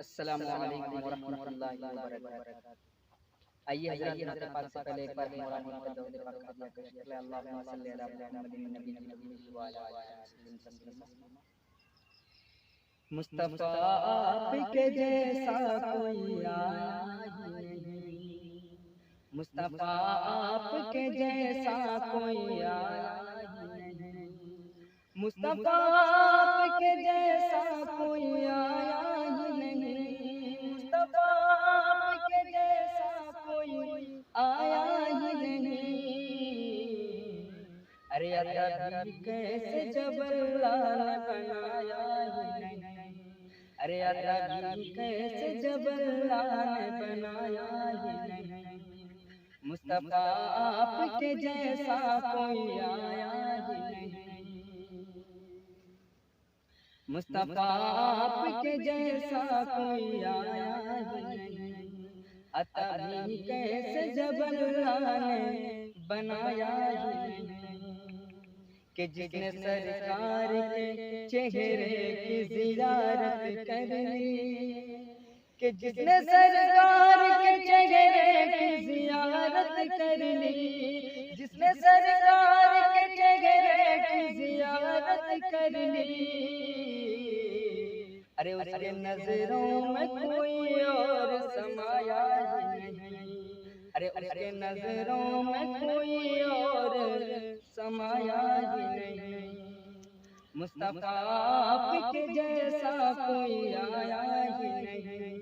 अस्सलामु अलैकुम वरहमतुल्लाहि वबरकातुहू। आइए हज़रात, नाते पाक से पहले एक बार मौलाना का दरूद पाक अदा कर ले। अल्लाहुम्मा सल्ली अला मुहम्मदिन नबील उम्मी व अला आलिहि तस्लीमा। मुस्तफ़ा आपके जैसा कोई आया ही नहीं, मुस्तफ़ा आपके जैसा कोई आया ही नहीं, मुस्तफ़ा आपके जैसा कोई आया ही नहीं, मुस्तफ़ा आपके जैसा कोई आया ही नहीं। अरे अल्लाह भी कैसे जबरलाल बनाया ही नहीं, अरे अल्लाह भी कैसे जबरलाल बनाया ही नहीं, मुस्तफ़ा आपके जैसा कोई आया ही नहीं, मुस्तफ़ा आपके जैसा कोई आया ही नहीं। अता भी कैसे जबरलाल बनाया ही नहीं, कि जिसने सरकार के चेहरे की ज़ियारत कर ली, कि जिसने सरकार के चेहरे की ज़ियारत कर ली, जिसने सरकार के चेहरे की ज़ियारत कर ली, अरे उसके नजरों में कोई और समाया ही नहीं, अरे उसके नजरों में कोई और समाया ही नहीं, मुस्तफ़ा आपके जैसा कोई आया ही नहीं।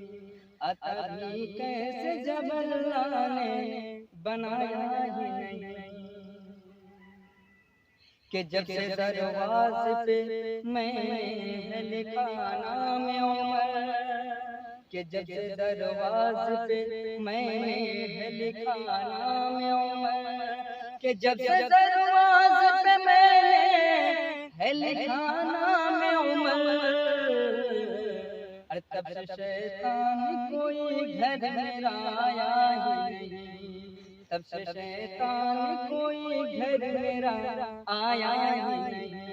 अता भी कैसे जबरलाल बनाया ही नहीं, कि जब से दरवाज़ पे मैंने लिखा नाम उमर, कि जब से दरवाज़ पे मैंने लिखा नाम उमर, कि जब से दरवाज़ पे मैंने लिखा नाम उमर, अरे तब से शैतान कोई घर में आया ही नहीं, तब से शैतान कोई घर मेरा आया ही नहीं,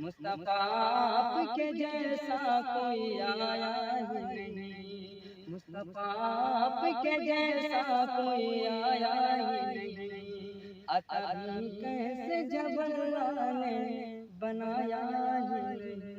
मुस्तफ़ा आपके जैसा कोई आया ही नहीं, मुस्तफ़ा आपके जैसा कोई आया ही नहीं। अता भी कैसे जबरलाल बनाया ही नहीं।